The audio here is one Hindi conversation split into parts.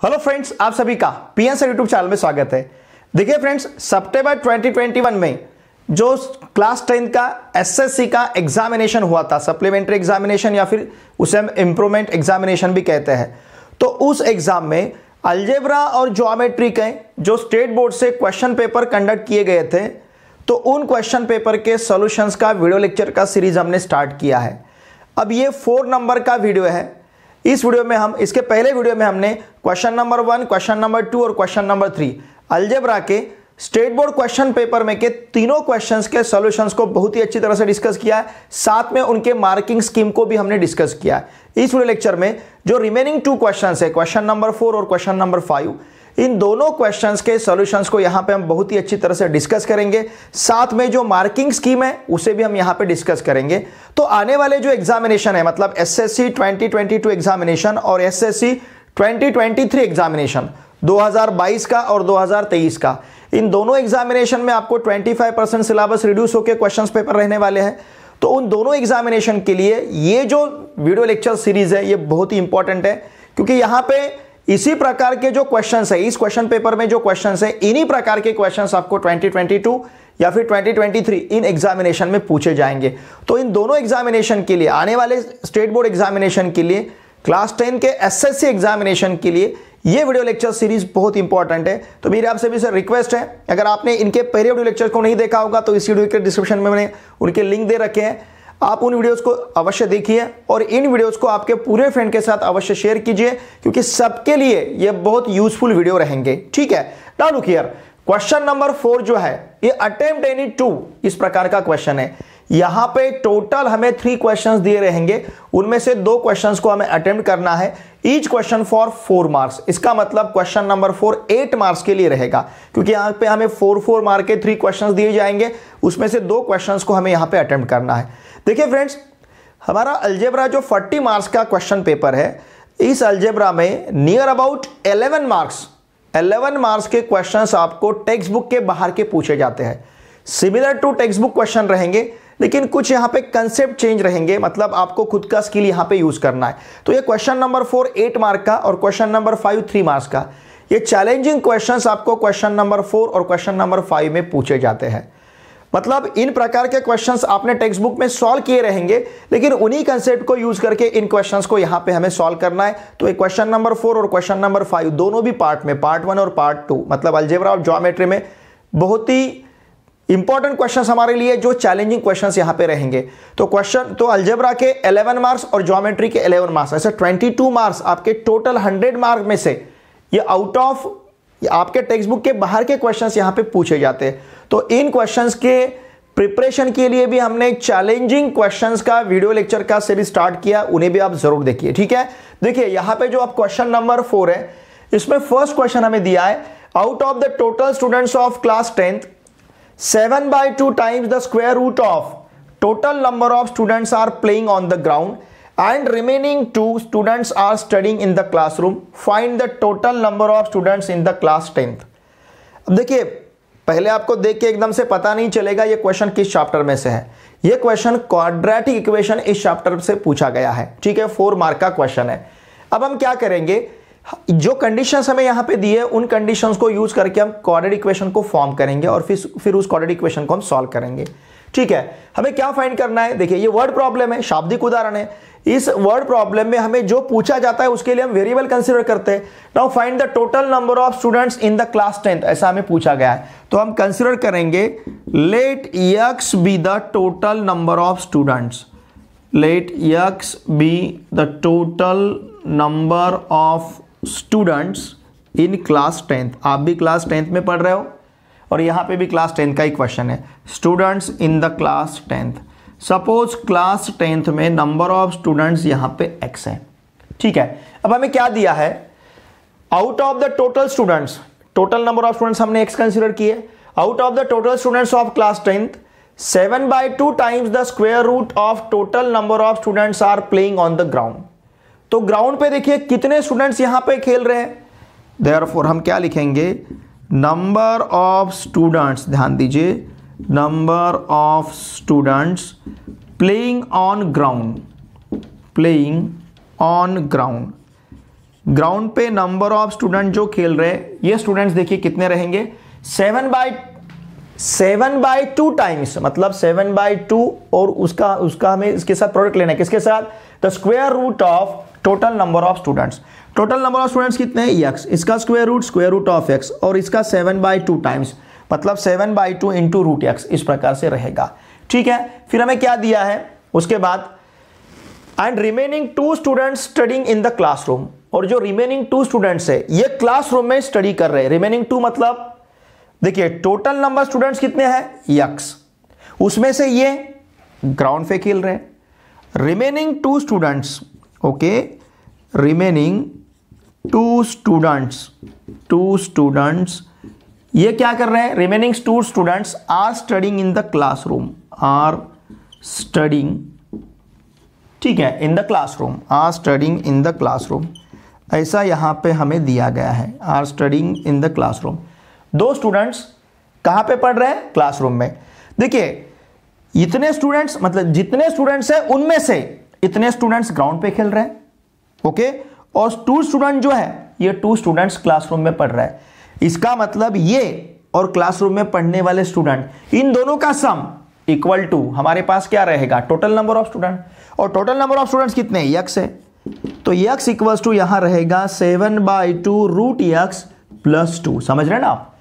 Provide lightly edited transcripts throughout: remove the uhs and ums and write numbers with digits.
हेलो फ्रेंड्स, आप सभी का पीएन सर यूट्यूब चैनल में स्वागत है। देखिए फ्रेंड्स, सितंबर 2021 में जो क्लास 10 का एसएससी का एग्जामिनेशन हुआ था, सप्लीमेंट्री एग्जामिनेशन या फिर उसे हम इंप्रूवमेंट एग्जामिनेशन भी कहते हैं, तो उस एग्जाम में अलजेब्रा और ज्योमेट्री के जो स्टेट बोर्ड से क्वेश्चन पेपर कंडक्ट किए गए थे, तो उन क्वेश्चन पेपर के सॉल्यूशंस का वीडियो लेक्चर का सीरीज हमने स्टार्ट किया है। अब ये 4 नंबर का वीडियो है। इस वीडियो में हम इसके पहले वीडियो में हमने क्वेश्चन नंबर 1, क्वेश्चन नंबर 2 और क्वेश्चन नंबर 3 अलजेब्रा के स्टेट बोर्ड क्वेश्चन पेपर में के तीनों क्वेश्चंस के सॉल्यूशंस को बहुत ही अच्छी तरह से डिस्कस किया है। साथ में उनके मार्किंग स्कीम को भी हमने डिस्कस किया है। इस वीडियो लेक्चर में जो रिमेनिंग 2 क्वेश्चंस है, क्वेश्चन नंबर 4 और क्वेश्चन नंबर 5, इन दोनों क्वेश्चंस के सॉल्यूशंस को यहां पे हम बहुत ही अच्छी तरह से डिस्कस करेंगे। साथ में जो मार्किंग स्कीम है उसे भी हम यहां पे डिस्कस करेंगे। तो आने वाले जो एग्जामिनेशन है, मतलब एसएससी 2022 एग्जामिनेशन और एसएससी 2023 एग्जामिनेशन 2022 का और 2023 का, इन दोनों एग्जामिनेशन में आपको 25% सिलेबस रिड्यूस होकर क्वेश्चंस पेपर रहने वाले हैं। तो उन दोनों एग्जामिनेशन के लिए ये जो वीडियो लेक्चर सीरीज है ये बहुत ही इंपॉर्टेंट है, क्योंकि यहां पे इसी प्रकार के जो क्वेश्चंस है, इस क्वेश्चन पेपर में जो क्वेश्चंस है, इन्हीं प्रकार के क्वेश्चंस आपको 2022 या फिर 2023 इन एग्जामिनेशन में पूछे जाएंगे। तो इन दोनों एग्जामिनेशन के लिए, आने वाले स्टेट बोर्ड एग्जामिनेशन के लिए, क्लास 10 के एसएससी एग्जामिनेशन के लिए ये वीडियो लेक्चर सीरीज बहुत इंपॉर्टेंट है। तो मेरी आपसे भी सर रिक्वेस्ट है, अगर आपने इनके पहले वीडियो लेक्चर को नहीं देखा होगा तो इस वीडियो के डिस्क्रिप्शन में मैंने उनके लिंक दे रखे हैं, आप उन वीडियोस को अवश्य देखिए और इन वीडियोस को आपके पूरे फ्रेंड के साथ अवश्य शेयर कीजिए, क्योंकि सबके लिए ये बहुत यूजफुल वीडियो रहेंगे। ठीक है, now look here, question number 4 जो है ये अटेम्प्ट एनी 2 इस प्रकार का क्वेश्चन है। यहां पे टोटल हमें 3 क्वेश्चंस दिए रहेंगे, उनमें से 2 क्वेश्चंस को हमें अटेम्प्ट करना है, ईच क्वेश्चन फॉर 4 मार्क्स। इसका मतलब क्वेश्चन नंबर 4 8 मार्क्स के लिए रहेगा, क्योंकि यहां पे हमें 4 मार्क के 3 क्वेश्चंस दिए जाएंगे, उसमें से 2 क्वेश्चंस को हमें यहां पे अटेम्प्ट करना है। देखिए फ्रेंड्स, हमारा अलजेब्रा जो 40 मार्क्स का क्वेश्चन पेपर है, इस अलजेब्रा में नियर अबाउट 11 मार्क्स के क्वेश्चंस आपको टेक्स्ट बुक के बाहर के पूछे जाते हैं। Similar to text book question रहेंगे, लेकिन कुछ यहां पे कंसेप्ट चेंज रहेंगे, मतलब आपको खुद का स्किल यहां पे यूज करना है। तो ये क्वेश्चन नंबर 4 8 मार्क का और क्वेश्चन नंबर 5 3 मार्क्स का, ये चैलेंजिंग क्वेश्चंस आपको क्वेश्चन नंबर 4 और क्वेश्चन नंबर 5 में पूछे जाते हैं। मतलब इन प्रकार के क्वेश्चंस आपने टेक्स्ट बुक में सॉल्व किए रहेंगे, लेकिन उन्हीं कंसेप्ट को यूज करके इन क्वेश्चंस को यहां पे हमें सॉल्व करना है। तो ये क्वेश्चन नंबर 4 और क्वेश्चन नंबर 5 दोनों भी पार्ट में, पार्ट 1 और पार्ट 2, मतलब अलजेब्रा और ज्योमेट्री में बहुत ही इंपॉर्टेंट क्वेश्चंस हमारे लिए, जो चैलेंजिंग क्वेश्चंस यहां पे रहेंगे। तो क्वेश्चन तो अलजेब्रा के 11 मार्क्स और ज्योमेट्री के 11 मार्क्स, ऐसे 22 मार्क्स आपके टोटल 100 मार्क में से ये आउट ऑफ आपके टेक्स्ट बुक के बाहर के क्वेश्चंस यहां पे पूछे जाते हैं। तो इन क्वेश्चंस के प्रिपरेशन के लिए भी हमने चैलेंजिंग क्वेश्चंस का वीडियो लेक्चर का सीरीज स्टार्ट किया, उन्हें भी आप जरूर देखिए। ठीक है, देखिए यहां पे जो आप क्वेश्चन नंबर 4 है, इसमें फर्स्ट क्वेश्चन हमें दिया है, out of the total students of class 10 7/2 times the square root of total number of students are playing on the ground and remaining 2 students are studying in the classroom. Find the total number of students in the class 10th. अब देखिए, पहले आपको देख के एकदम से पता नहीं चलेगा ये क्वेश्चन किस चैप्टर में से है। ये क्वेश्चन क्वाड्रेटिक इक्वेशन इस चैप्टर से पूछा गया है। ठीक है, 4 मार्क का क्वेश्चन है। अब हम क्या करेंगे, जो कंडीशंस हमें यहां पे दिए उन कंडीशंस को यूज करके हम क्वाड्रेटिक इक्वेशन को फॉर्म करेंगे और फिर उस क्वाड्रेटिक इक्वेशन को हम सॉल्व करेंगे। ठीक है, हमें क्या फाइंड करना है, देखिए ये वर्ड प्रॉब्लम है, शाब्दिक उदाहरण है। इस वर्ड प्रॉब्लम में हमें जो पूछा जाता है उसके लिए हम वेरिएबल कंसीडर करते हैं। Now find the total number of students in the class 10th, ऐसा हमें पूछा गया है। तो हम कंसीडर करेंगे let x be the total number of students, let x be the total number of students in class 10th। आप भी क्लास 10th में पढ़ रहे हो और यहां पे भी क्लास 10 का ही क्वेश्चन है, students in the class 10th। Suppose class 10th में नंबर ऑफ स्टूडेंट्स यहां पे x है। ठीक है, अब हमें क्या दिया है, out of the total students, total number of students हमने x कंसीडर किए, out of the total students of class 10th 7/2 times the square root of total number of students are playing on the ground। तो ग्राउंड पे देखिए कितने स्टूडेंट्स यहां पे खेल रहे हैं, देयरफॉर हम क्या लिखेंगे, नंबर ऑफ स्टूडेंट्स, ध्यान दीजिए, number of students playing on ground, playing on ground ground पे नंबर ऑफ स्टूडेंट जो खेल रहे हैं, ये स्टूडेंट्स देखिए कितने रहेंगे, 7/2 टाइम्स, मतलब 7/2 और उसका हमें इसके साथ प्रोडक्ट लेना है, किसके साथ, the square root of total number of students. Total number of students कितने हैं, x, इसका स्क्वायर रूट ऑफ x और इसका 7/2 टाइम्स, मतलब 7/2 इंटू रूट एक्स, इस प्रकार से रहेगा। ठीक है, फिर हमें क्या दिया है उसके बाद, and remaining 2 students studying in the classroom, और जो रिमेनिंग 2 स्टूडेंट्स है ये क्लासरूम में स्टडी कर रहे हैं। रिमेनिंग 2 मतलब देखिए टोटल नंबर स्टूडेंट्स कितने हैं, x, उसमें से ये ग्राउंड पे खेल रहे हैं। Remaining 2 students, okay, remaining 2 students ये क्या कर रहे हैं, remaining 2 students are studying in the classroom, are studying, ठीक है, in the classroom, are studying in the classroom, ऐसा यहां पे हमें दिया गया है, are studying in the classroom. 2 students कहां पे पढ़ रहे हैं, क्लासरूम में। देखिए इतने स्टूडेंट्स, मतलब जितने स्टूडेंट्स हैं उनमें से इतने स्टूडेंट्स ग्राउंड पे खेल रहे हैं, ओके, और 2 स्टूडेंट जो है ये 2 स्टूडेंट्स क्लासरूम में पढ़ रहे हैं। इसका मतलब ये और क्लासरूम में पढ़ने वाले स्टूडेंट, इन दोनों का सम इक्वल टू हमारे पास क्या रहेगा, टोटल नंबर ऑफ स्टूडेंट, और टोटल नंबर ऑफ स्टूडेंट्स कितने हैं, x है, तो x इक्वल्स टू यहां रहेगा 7/2 रूट x प्लस 2। समझ रहे हैं ना आप,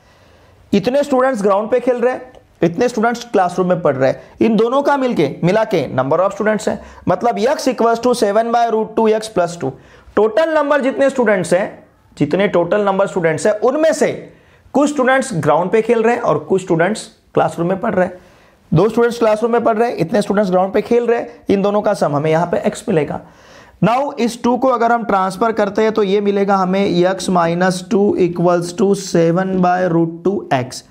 इतने स्टूडेंट्स ग्राउंड पे खेल रहे हैं, इतने स्टूडेंट्स क्लासरूम में पढ़ रहे हैं, इन दोनों का मिला के नंबर ऑफ स्टूडेंट्स है, मतलब x equals to 7/√2x plus 2। Total number जितने स्टूडेंट्स हैं, जितने टोटल नंबर स्टूडेंट्स हैं उनमें से कुछ स्टूडेंट्स ग्राउंड पे खेल रहे हैं और कुछ स्टूडेंट्स क्लासरूम में पढ़ रहे हैं। 2 स्टूडेंट्स क्लासरूम में पढ़ रहे हैं, इतने स्टूडेंट्स ग्राउंड पे खेल रहे हैं, इन दोनों का सम हमें यहां पे x मिलेगा। नाउ इस 2 को अगर हम ट्रांसफर करते हैं तो ये मिलेगा हमें x - 2 इक्वल्स टू 7/√2x।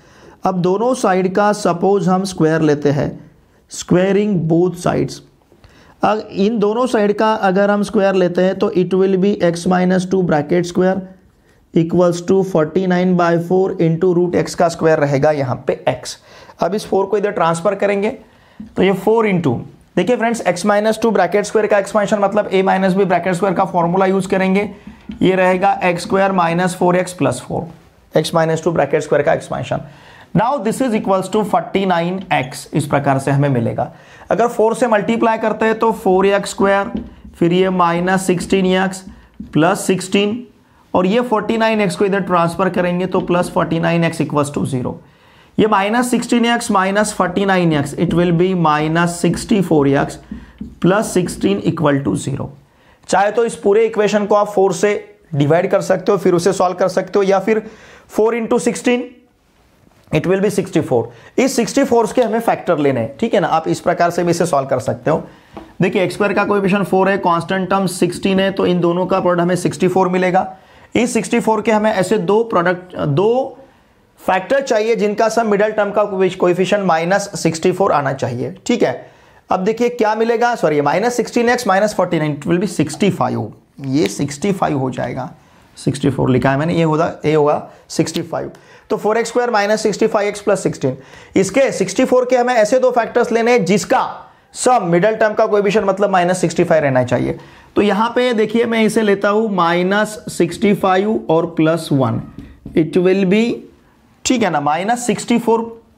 अब दोनों साइड का सपोज हम स्क्वायर लेते हैं, स्क्वायरिंग बोथ साइड्स। अब इन दोनों साइड का अगर हम स्क्वायर लेते हैं तो it will be x - 2 bracket square equals to 49/4 into root x का स्क्वायर रहेगा यहाँ पे x। अब इस 4 को इधर ट्रांसफर करेंगे तो ये 4 इंटू, देखिए फ्रेंड्स x - 2 ब्रैकेट स्क्वायर का एक्सपेंशन मतलब a - b ब्रैकेट स्क्वायर का फॉर्मूला यूज करेंगे, ये रहेगा x² - 4x + 4, x - 2 bracket square का expansion. Now this is equals to 49x, इस प्रकार से हमें मिलेगा। अगर 4 से मल्टीप्लाई करते हैं तो 4x², फिर ये -16x प्लस 16, और ये 49x को इधर ट्रांसफर करेंगे तो प्लस 49x इक्वल्स टू 0। ये -16x - 49x, it will be -64x plus 16 equal to 0। चाहे तो इस पूरे इक्वेशन को आप 4 से डिवाइड कर सकते हो, फिर उसे सॉल्व कर सकते हो, या फिर 4 × 16 इट विल बी 64। इस 64 के हमें फैक्टर लेने हैं, ठीक है ना, आप इस प्रकार से भी इसे सॉल्व कर सकते हो। देखिए x² का कोएफिशिएंट 4 है, कांस्टेंट टर्म 16 है, तो इन दोनों का प्रोडक्ट हमें 64 मिलेगा। इस 64 के हमें ऐसे 2 फैक्टर चाहिए जिनका सब मिडल टर्म का कोएफिशिएंट -64 आना चाहिए, ठीक है। अब देखिए क्या मिलेगा, sorry -16x - 49 it will B 65, ये 65 हो जाएगा, 64 लिखा है मैंने, ये होगा 65। तो 4x² - 65x प्लस 16, इसके 64 के हमें ऐसे 2 फैक्टर्स लेने हैं जिसका सब मिडल टर्म का कोएफिशिएंट मतलब -65 रहना चाहिए। तो यहां पे देखिए मैं इसे लेता हूं -65 और +1, इट विल बी, ठीक है ना,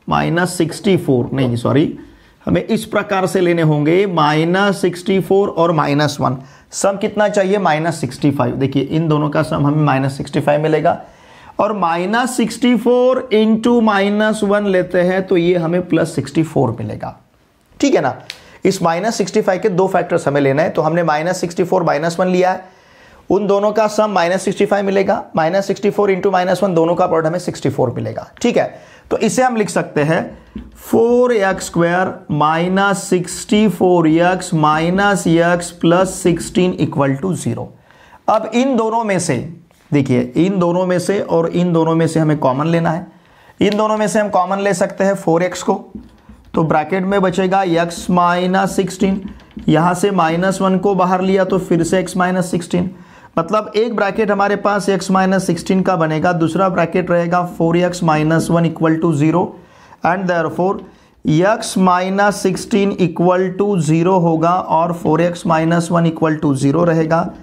-64 नहीं सॉरी, हमें इस प्रकार से लेने होंगे -64 और -1, सम कितना चाहिए -65। देखिए इन दोनों का सम हमें -65 मिलेगा, और -64 इंटू -1 लेते हैं तो ये हमें +64 मिलेगा, ठीक है ना। इस -65 के 2 फैक्टर्स हमें लेना है, तो हमने -64 -1 लिया है, उन दोनों का सम -65 मिलेगा, -64 इंटू -1 दोनों का प्रोडक्ट हमें 64 मिलेगा, ठीक है। तो इसे हम लिख सकते हैं 4x² -64x -x plus 16 equal to 0। अब इन दोनों में से देखिए, इन दोनों में से और इन दोनों में से हमें कॉमन लेना है। इन दोनों में से हम कॉमन ले सकते हैं 4x को, तो ब्रैकेट में बचेगा x -16, यहां से -1 को बाहर लिया तो फिर से x -16, मतलब एक ब्रैकेट हमारे पास x -16 का बनेगा, दूसरा ब्रैकेट रहेगा 4x -1 equal to 0, and therefore x -16 equal to 0 होगा और 4x -1 इक्वल टू 0 रहेगा।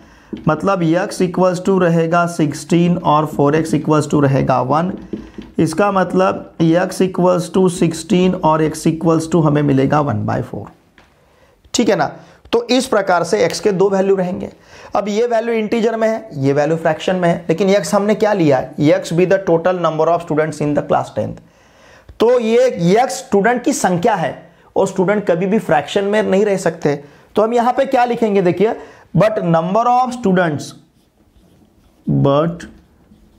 मतलब x इक्वल्स टू रहेगा 16 और 4x इक्वल्स टू रहेगा 1। इसका मतलब x इक्वल्स टू 16 और x इक्वल्स टू हमें मिलेगा 1/4। ठीक है ना। तो इस प्रकार से x के दो वैल्यू रहेंगे। अब ये वैल्यू इंटीजर में है, ये वैल्यू फ्रैक्शन में है, लेकिन x हमने क्या लिया है, x be the total number of students in the class 10th। तो ये x स्टूडेंट की संख्या है और स्टूडेंट कभी भी फ्रैक्शन में नहीं रह सकते। तो हम यहां पे क्या लिखेंगे, देखिए but number of students, but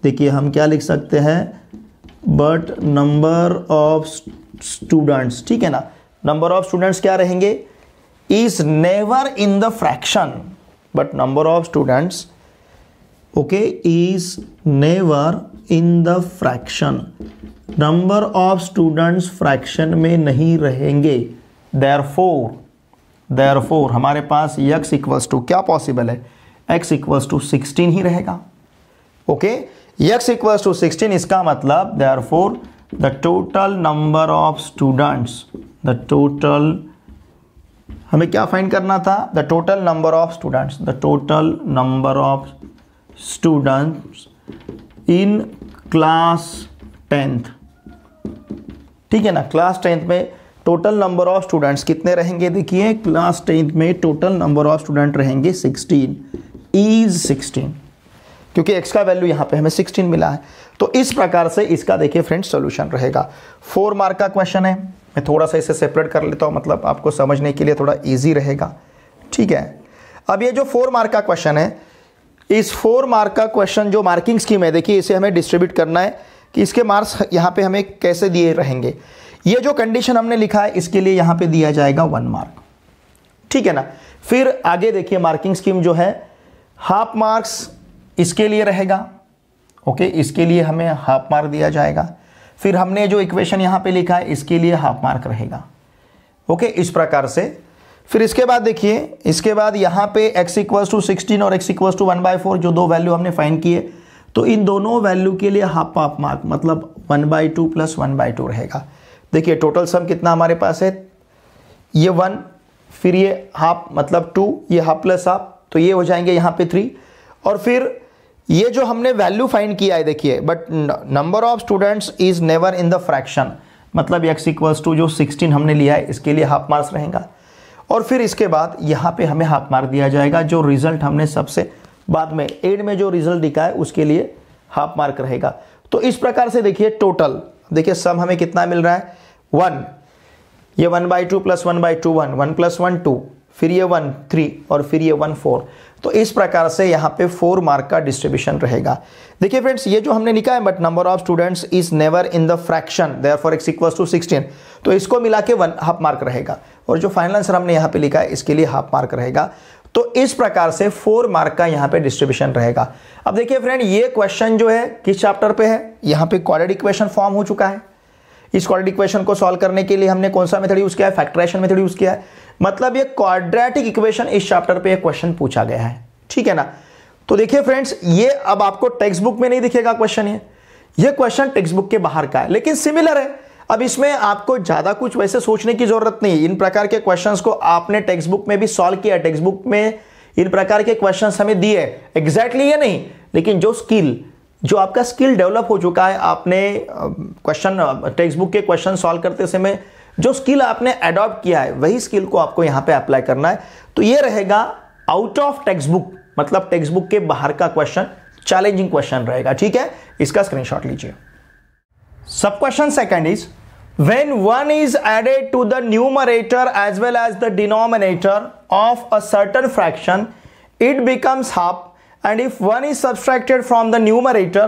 देखिए हम क्या लिख सकते हैं, बट नंबर ऑफ स्टूडेंट्स, ठीक है ना, नंबर ऑफ स्टूडेंट्स क्या रहेंगे, is never in the fraction, but number of students okay is never in the fraction, number of students fraction में नहीं रहेंगे। देयरफॉर हमारे पास x इक्वल्स टू क्या पॉसिबल है, x इक्वल्स टू 16 ही रहेगा। ओके x इक्वल्स टू 16, इसका मतलब therefore the total number of students, the total, हमें क्या फाइंड करना था, the total number of students, the total number of students in class 10th। ठीक है ना, क्लास 10th में टोटल नंबर ऑफ स्टूडेंट्स कितने रहेंगे, देखिए क्लास 10th में टोटल नंबर ऑफ स्टूडेंट रहेंगे 16, इज 16, क्योंकि x का वैल्यू यहां पे हमें 16 मिला है। तो इस प्रकार से इसका देखिए फ्रेंड्स सॉल्यूशन रहेगा। 4 मार्क का क्वेश्चन है, मैं थोड़ा सा इसे सेपरेट कर लेता हूं, मतलब आपको समझने के लिए थोड़ा ईजी रहेगा। ठीक है, अब ये जो 4 मार्क का क्वेश्चन है, इस 4 मार्क का क्वेश्चन जो मार्किंग स्कीम है, देखिए इसे हमें डिस्ट्रीब्यूट करना है कि इसके मार्क्स यहाँ पे हमें कैसे दिए रहेंगे। ये जो कंडीशन हमने लिखा है इसके लिए यहाँ पे दिया जाएगा 1 मार्क। ठीक है ना। फिर आगे देखिए मार्किंग स्कीम जो है, हाफ मार्क्स इसके लिए रहेगा। ओके, इसके लिए हमें हाफ मार्क दिया जाएगा। फिर हमने जो इक्वेशन यहाँ पे लिखा है इसके लिए हाफ मार्क रहेगा। ओके, इस प्रकार से। फिर इसके बाद देखिए, इसके बाद यहाँ पे x इक्वल्स टू 16 और x इक्वल्स टू 1/4 जो दो वैल्यू हमने फाइंड किए, तो इन दोनों वैल्यू के लिए हाफ हाफ मार्क, मतलब 1/2 प्लस 1/2 रहेगा। देखिए टोटल सम कितना हमारे पास है, ये 1, फिर ये हाफ मतलब 2, ये हाफ प्लस हाफ, तो ये हो जाएंगे यहाँ पे 3। और फिर ये जो हमने वैल्यू फाइंड किया है देखिए, but number of students is never in the fraction, मतलब x इक्वल्स टू जो 16 हमने लिया है इसके लिए हाफ मार्क्स रहेगा। और फिर इसके बाद यहाँ पे हमें हाफ मार्क दिया जाएगा, जो रिजल्ट हमने सबसे बाद में एंड में जो रिजल्ट दिखा है उसके लिए हाफ मार्क रहेगा। तो इस प्रकार से देखिए टोटल, देखिए सम हमें कितना मिल रहा है, 1, ये 1/2 प्लस 1/2 1, 1 प्लस 1 2, फिर ये 1 3 और फिर ये 1 4। तो इस प्रकार से यहाँ पे 4 मार्क का डिस्ट्रीब्यूशन रहेगा। देखिए फ्रेंड्स, ये जो हमने लिखा है but number of students is never in the fraction, therefore x equals to 16, तो इसको मिला के 1 हाफ मार्क रहेगा। और जो फाइनल आंसर हमने यहाँ पे लिखा है इसके लिए हाफ मार्क रहेगा। तो इस प्रकार से 4 मार्क का यहाँ पे डिस्ट्रीब्यूशन रहेगा। अब देखिए फ्रेंड, ये क्वेश्चन जो है किस चैप्टर पे है, यहाँ पे क्वाड्रेटिक इक्वेशन फॉर्म हो चुका है। इस क्वाड्रेटिक इक्वेशन को सॉल्व करने के लिए हमने कौन सा मेथड यूज किया है, फैक्टराइजेशन मेथड यूज किया है। मतलब ये क्वाड्रेटिक इक्वेशन इस चैप्टर पे क्वेश्चन पूछा गया है। ठीक है ना। तो देखिए फ्रेंड्स, ये अब आपको टेक्स्ट बुक में नहीं दिखेगा क्वेश्चन, ये क्वेश्चन टेक्स्ट बुक के बाहर का है, लेकिन सिमिलर है। अब इसमें आपको ज्यादा कुछ वैसे सोचने की जरूरत नहीं। इन प्रकार के क्वेश्चंस को आपने टेक्स्ट बुक में भी सॉल्व किया, टेक्स्ट बुक में इन प्रकार के क्वेश्चंस हमें दिए, एग्जैक्टली ये नहीं, लेकिन जो आपका स्किल डेवलप हो चुका है, आपने क्वेश्चन टेक्स्ट बुक के क्वेश्चन सॉल्व करते समय जो स्किल आपने अडॉप्ट किया है, वही स्किल को आपको यहां पे अप्लाई करना है। तो ये रहेगा आउट ऑफ टेक्स्ट बुक, मतलब टेक्स्ट बुक के बाहर का क्वेश्चन, चैलेंजिंग क्वेश्चन रहेगा। ठीक है, इसका स्क्रीनशॉट लीजिए। सब question second is, when 1 is added to the numerator as well as the denominator of a certain fraction, it becomes half, and if 1 is subtracted from the numerator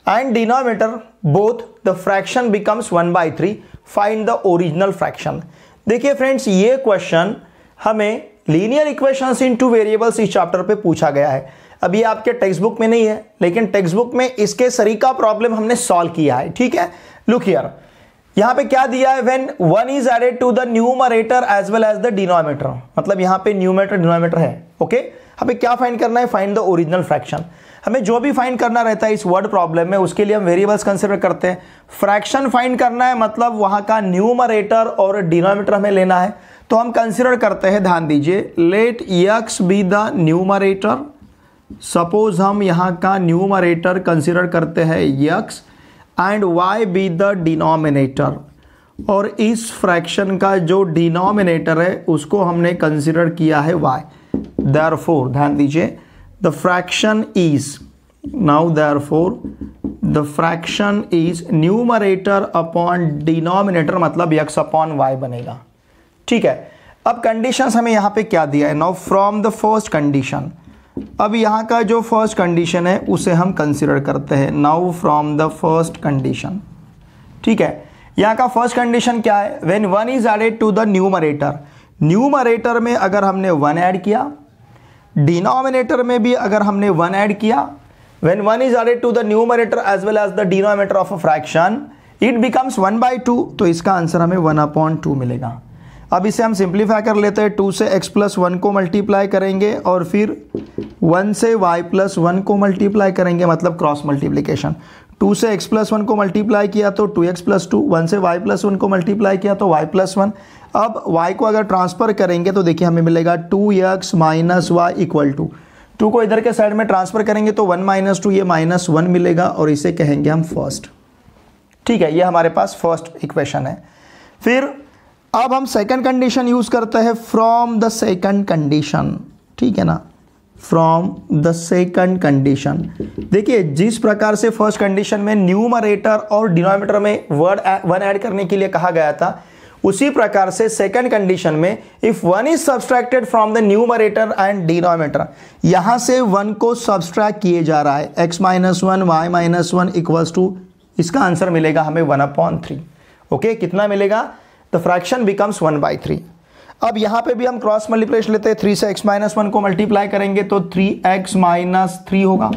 and denominator both, the fraction becomes 1/3. Find the original fraction. देखिए फ्रेंड्स, ये क्वेश्चन हमें लीनियर इक्वेशंस इनटू वेरिएबल्स इस चैप्टर पे पूछा गया है। अब ये आपके टेक्स्ट बुक में नहीं है, लेकिन टेक्स्ट बुक में इसके सरीका प्रॉब्लम हमने सॉल्व किया है। ठीक है, लुक हियर, यहां पे क्या दिया है, when 1 is added to the numerator as well as the denominator, मतलब यहां पे न्यूमरेटर डिनोमिनेटर है। ओके, हमें क्या फाइंड करना है, फाइंड द ओरिजिनल फ्रैक्शन। हमें जो भी फाइंड करना रहता है इस वर्ड प्रॉब्लम में, उसके लिए हम वेरिएबल्स कंसीडर करते हैं। फ्रैक्शन फाइंड करना है, मतलब वहां का न्यूमरेटर और डिनोमिनेटर हमें लेना है। तो हम कंसीडर करते हैं, ध्यान दीजिए, let x be the numerator suppose हम यहाँ का न्यूमरेटर कंसिडर करते हैं x and y be the denominator, और इस फ्रैक्शन का जो डिनोमिनेटर है उसको हमने कंसिडर किया है y। देयरफॉर ध्यान दीजिए, the fraction is now therefore the fraction is numerator upon denominator, मतलब x अपॉन y बनेगा। ठीक है, अब कंडीशंस हमें यहाँ पे क्या दिया है, now from the first condition, अब यहाँ का जो फर्स्ट कंडीशन है उसे हम कंसिडर करते हैं। Now from the first condition, ठीक है, यहाँ का फर्स्ट कंडीशन क्या है, when 1 is added to the numerator, numerator में अगर हमने 1 ऐड किया, डिनोमिनेटर में भी अगर हमने 1 ऐड किया, when 1 is added to the numerator as well as the denominator of a fraction, it becomes 1/2, तो इसका आंसर हमें 1/2 मिलेगा। अब इसे हम सिंप्लीफाई कर लेते हैं, 2 से x + 1 को मल्टीप्लाई करेंगे और फिर 1 से y + 1 को मल्टीप्लाई करेंगे, मतलब क्रॉस मल्टीप्लिकेशन। 2 से x + 1 को मल्टीप्लाई किया तो 2x + 2, 1 से y + 1 को मल्टीप्लाई किया तो y + 1। अब y को अगर ट्रांसफर करेंगे तो देखिए हमें मिलेगा 2x - y = 2 को इधर के साइड में ट्रांसफर करेंगे तो 1 - 2, ये -1 मिलेगा और इसे कहेंगे हम फर्स्ट। ठीक है, ये हमारे पास फर्स्ट इक्वेशन है। फिर अब हम सेकंड कंडीशन यूज करते हैं, फ्रॉम द सेकंड कंडीशन, ठीक है ना, फ्रॉम द सेकंड कंडीशन। देखिए जिस प्रकार से फर्स्ट कंडीशन में न्यूमरेटर और डिनोमिनेटर में वर्ड 1 ऐड करने के लिए कहा गया था, उसी प्रकार से सेकंड कंडीशन में if 1 is subtracted from the numerator and denominator, यहां से 1 को सब्सट्रैक्ट किए जा रहा है, x - 1 y - 1 = इसका आंसर मिलेगा हमें 1/3। ओके, कितना मिलेगा, द फ्रैक्शन बिकम्स 1/3। अब यहाँ पे भी हम क्रॉस मल्टीप्लिकेशन लेते हैं, 3 से x - 1 को मल्टीप्लाई करेंगे तो 3x - 3 होगा।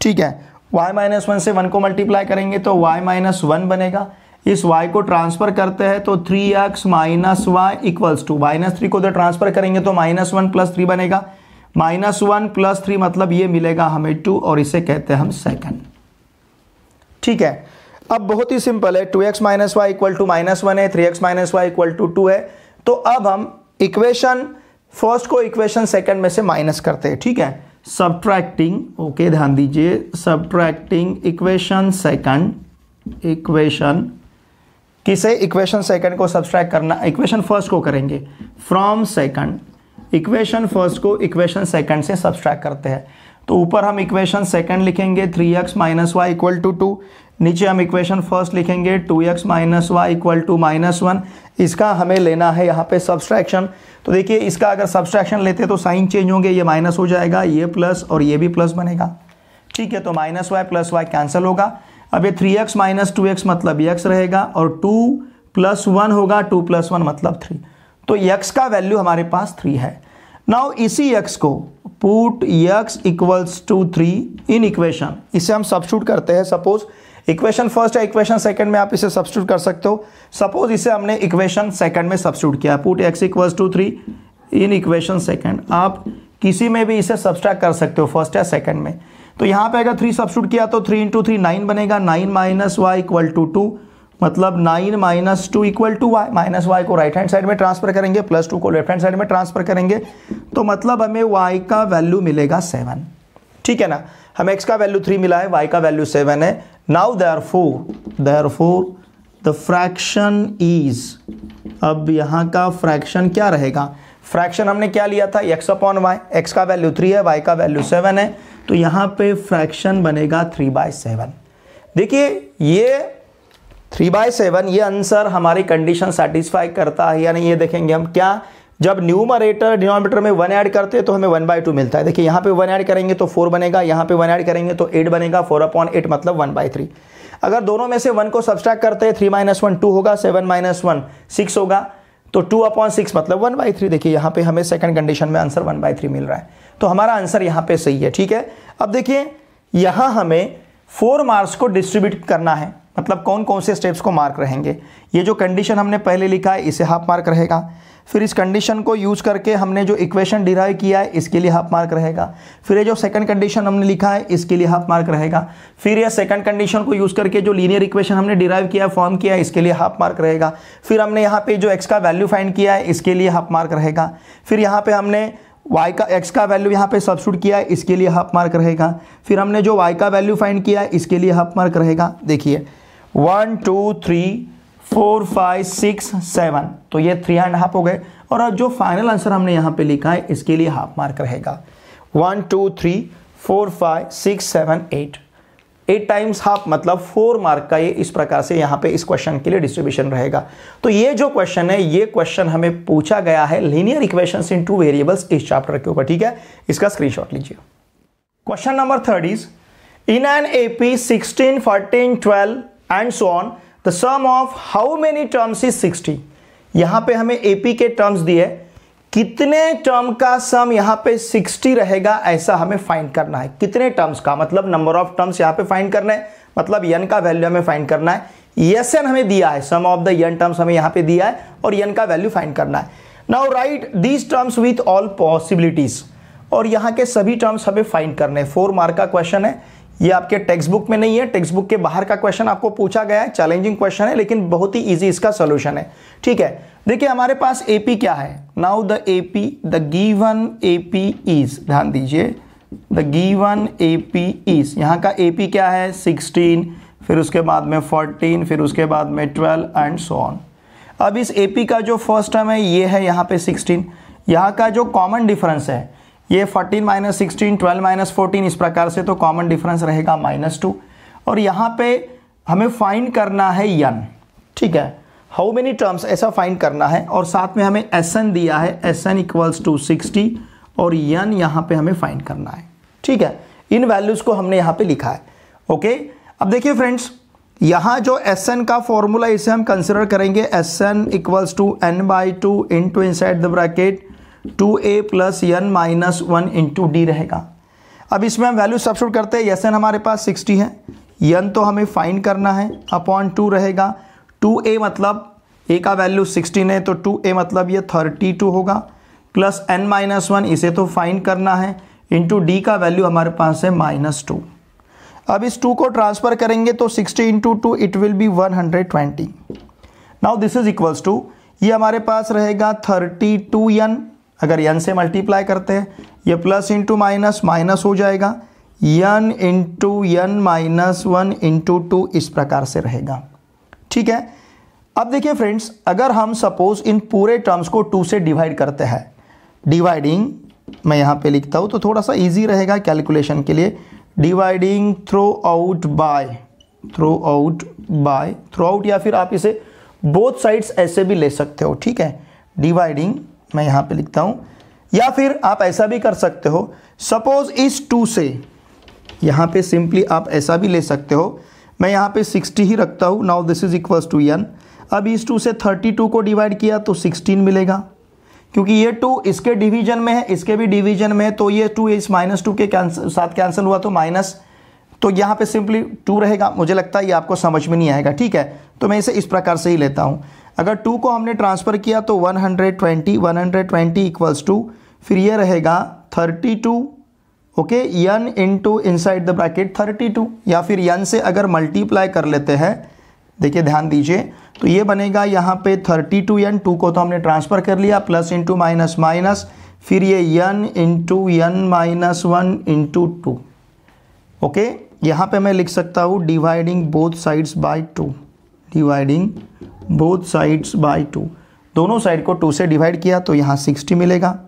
ठीक है, y - 1 से 1 को मल्टीप्लाई करेंगे तो y - 1 बनेगा। इस y को ट्रांसफर करते हैं तो 3x - y = -3 को उधर ट्रांसफर करेंगे तो -1 + 3 बनेगा, -1 + 3 मतलब ये मिलेगा हमें 2, और इसे कहते हैं हम सेकंड। ठीक है, अब बहुत ही सिंपल है, 2x - y = -1 है, 3x - y = 2 है, तो अब हम इक्वेशन फर्स्ट को इक्वेशन सेकंड में से माइनस करते हैं। ठीक है, सब्ट्रैक्टिंग, ओके ध्यान दीजिए, सब्ट्रैक्टिंग इक्वेशन सेकंड, इक्वेशन किसे, इक्वेशन सेकंड को सब्ट्रैक्ट करना, इक्वेशन फर्स्ट को करेंगे फ्रॉम सेकंड, इक्वेशन फर्स्ट को इक्वेशन सेकंड से सब्ट्रैक्ट करते हैं। तो ऊपर हम इक्वेशन सेकंड लिखेंगे 3x - y = 2, नीचे हम इक्वेशन फर्स्ट लिखेंगे 2x - y = -1। इसका हमें लेना है यहाँ पे सब्सट्रैक्शन। तो देखिए इसका अगर सब्सट्रैक्शन लेते तो साइन चेंज होंगे, ये माइनस हो जाएगा, ये प्लस और ये भी प्लस बनेगा। ठीक है, तो -y + y कैंसिल होगा। अब ये 3x - 2x मतलब x रहेगा, और 2 + 1 होगा, 2 + 1 मतलब 3, तो x का वैल्यू हमारे पास 3 है। नाउ इसी x को पुट x = 3 इन इक्वेशन, इसे हम सब्स्टिट्यूट करते हैं। सपोज इक्वेशन फर्स्ट है, इक्वेशन सेकंड में आप इसे सब्स्टिट्यूट कर सकते हो। सपोज इसे हमने इक्वेशन सेकंड में सब्स्टिट्यूट किया, put x = 3 in equation second. आप किसी में भी इसे सब्सट्रैक्ट कर सकते हो, फर्स्ट या सेकंड में। तो यहाँ पे अगर 3 सब्स्टिट्यूट किया तो 3 × 3 9 बनेगा, 9 - y = 2, मतलब 9 - 2 = y। -y को राइट हैंड साइड में ट्रांसफर करेंगे, +2 को लेफ्ट हैंड साइड में ट्रांसफर करेंगे, तो मतलब हमें y का वैल्यू मिलेगा 7। ठीक है ना, हमें x का वैल्यू 3 मिला है, y का वैल्यू 7 है। Now therefore the fraction is, अब यहाँ का फ्रैक्शन क्या रहेगा, फ्रैक्शन हमने क्या लिया था, x/y, x का वैल्यू 3 है, y का वैल्यू 7 है, तो यहाँ पे फ्रैक्शन बनेगा 3/7। देखिए ये 3/7, ये आंसर हमारी कंडीशन सेटिस्फाई करता है या नहीं, ये देखेंगे हम। क्या, जब न्यूमरेटर डिनोमिनेटर में 1 ऐड करते हैं तो हमें 1/2 मिलता है। देखिए यहाँ पे 1 ऐड करेंगे तो 4 बनेगा, यहाँ पे 1 ऐड करेंगे तो 8 बनेगा, 4/8 मतलब 1/3। अगर दोनों में से 1 को सब्सट्रैक्ट करते हैं, 3 - 1 2 होगा, 7 - 1 6 होगा, तो 2/6 मतलब 1/3। देखिए यहाँ पे हमें सेकंड कंडीशन में आंसर 1/3 मिल रहा है, तो हमारा आंसर यहाँ पे सही है। ठीक है, अब देखिए यहाँ हमें 4 मार्क्स को डिस्ट्रीब्यूट करना है, मतलब कौन कौन से स्टेप्स को मार्क रहेंगे। ये जो कंडीशन हमने पहले लिखा है इसे हाफ मार्क रहेगा, फिर इस कंडीशन को यूज करके हमने जो इक्वेशन डिराइव किया है इसके लिए हाफ मार्क रहेगा, फिर ये जो सेकंड कंडीशन हमने लिखा है इसके लिए हाफ मार्क रहेगा, फिर ये सेकंड कंडीशन को यूज करके जो लीनियर इक्वेशन हमने डिराइव किया, फॉर्म किया है, इसके लिए हाफ मार्क रहेगा, फिर हमने यहाँ पे जो x का वैल्यू फाइंड किया है इसके लिए हाफ मार्क रहेगा, फिर यहाँ पे हमने y का x का वैल्यू यहाँ पे सब्स्टिट्यूट किया है, इसके लिए हाफ मार्क रहेगा। फिर हमने जो y का वैल्यू फाइंड किया है इसके लिए हाफ मार्क रहेगा। देखिए 1 2 3 4 5 6 7, तो ये 3.5 हो गए। और अब जो फाइनल आंसर हमने यहाँ पे लिखा है इसके लिए हाफ मार्क रहेगा। 1 2 3 4 5 6 7 8 टाइम्स हाफ, मतलब 4 मार्क का ये इस प्रकार से यहाँ पे इस क्वेश्चन के लिए डिस्ट्रीब्यूशन रहेगा। तो ये जो क्वेश्चन है, ये क्वेश्चन हमें पूछा गया है linear equations in two variables इस चैप्टर के ऊपर। ठीक है, इसका स्क्रीनशॉट लीजिए। Question number 3 is in an AP 16 14 12 and so on the sum of how many terms is 60। यहां पे हमें AP के टर्म्स दिए, कितने टर्म का सम यहां पे 60 रहेगा ऐसा हमें फाइंड करना है। कितने टर्म्स का मतलब नंबर ऑफ टर्म्स यहां पे फाइंड करना है, मतलब n का वैल्यू हमें फाइंड करना है। Sn हमें दिया है, सम ऑफ द n टर्म्स हमें यहां पे दिया है और n का वैल्यू फाइंड करना है। Now right these terms with all possibilities, और यहां के सभी टर्म्स हमें फाइंड करने हैं। 4 मार्क का क्वेश्चन है, ये आपके टेक्स्ट बुक में नहीं है, टेक्स्ट बुक के बाहर का क्वेश्चन आपको पूछा गया है। चैलेंजिंग क्वेश्चन है लेकिन बहुत ही इजी इसका सॉल्यूशन है। ठीक है, देखिए हमारे पास AP क्या है। Now the AP, the given AP is, ध्यान दीजिए, द गिवन AP इज, यहाँ का AP क्या है 16, फिर उसके बाद में 14, फिर उसके बाद में 12 एंड सो ऑन। अब इस AP का जो फर्स्ट टर्म है ये है यहाँ पे 16, यहाँ का जो कॉमन डिफरेंस है ये 14 माइनस 16 12 माइनस 14, इस प्रकार से तो कॉमन डिफरेंस रहेगा -2। और यहाँ पे हमें फाइंड करना है n। ठीक है, हाउ मेनी टर्म्स ऐसा फाइंड करना है, और साथ में हमें Sn दिया है, Sn इक्वल्स टू 60, और n यहाँ पे हमें फाइंड करना है। ठीक है, इन वैल्यूज को हमने यहाँ पे लिखा है। ओके, अब देखिए फ्रेंड्स, यहाँ जो Sn का फॉर्मूला इसे हम कंसिडर करेंगे, Sn equals to n/2 into inside the bracket 2a plus n minus 1 into d रहेगा। अब इसमें हम वैल्यू सब्स्टिट्यूट करते हैं। Sn हमारे पास 60 है, n तो हमें फाइंड करना है, अपॉन 2 रहेगा। 2a मतलब a का वैल्यू 16 है तो 2a मतलब ये 32 होगा, प्लस n माइनस 1 इसे तो फाइंड करना है, इंटू डी का वैल्यू हमारे पास है -2। अब इस 2 को ट्रांसफर करेंगे तो 60 into 2 it will be 120। Now this is equals to, ये हमारे पास रहेगा 32n, अगर n से मल्टीप्लाई करते हैं ये प्लस इंटू माइनस माइनस हो जाएगा, n into n minus 1 into 2 इस प्रकार से रहेगा। ठीक है, अब देखिए फ्रेंड्स, अगर हम सपोज इन पूरे टर्म्स को 2 से डिवाइड करते हैं, डिवाइडिंग मैं यहाँ पे लिखता हूँ तो थोड़ा सा इजी रहेगा कैलकुलेशन के लिए। डिवाइडिंग थ्रू आउट बाय, या फिर आप इसे बोथ साइड्स ऐसे भी ले सकते हो। ठीक है, डिवाइडिंग मैं यहाँ पे लिखता हूँ, या फिर आप ऐसा भी कर सकते हो, सपोज इस 2 से यहाँ पे सिंपली आप ऐसा भी ले सकते हो, मैं यहाँ पे 60 ही रखता हूँ। Now this is equals to n। अब इस 2 से 32 को डिवाइड किया तो 16 मिलेगा, क्योंकि ये 2 इसके डिवीजन में है, इसके भी डिवीजन में है, तो ये 2 इस -2 के साथ कैंसिल हुआ तो माइनस, तो यहाँ पे सिंपली 2 रहेगा। मुझे लगता है ये आपको समझ में नहीं आएगा। ठीक है, तो मैं इसे इस प्रकार से ही लेता हूँ। अगर 2 को हमने ट्रांसफ़र किया तो 120 इक्वल्स टू, फिर ये रहेगा 32, okay, n into inside the bracket 32, या फिर n से अगर मल्टीप्लाई कर लेते हैं, देखिए ध्यान दीजिए, तो ये बनेगा यहाँ पे 32n, 2 को तो हमने ट्रांसफ़र कर लिया, प्लस इंटू माइनस माइनस, फिर ये n into n minus 1 into 2। Okay, यहाँ पे मैं लिख सकता हूँ dividing both sides by 2, dividing both sides by 2, दोनों साइड को 2 से डिवाइड किया तो यहाँ 60 मिलेगा।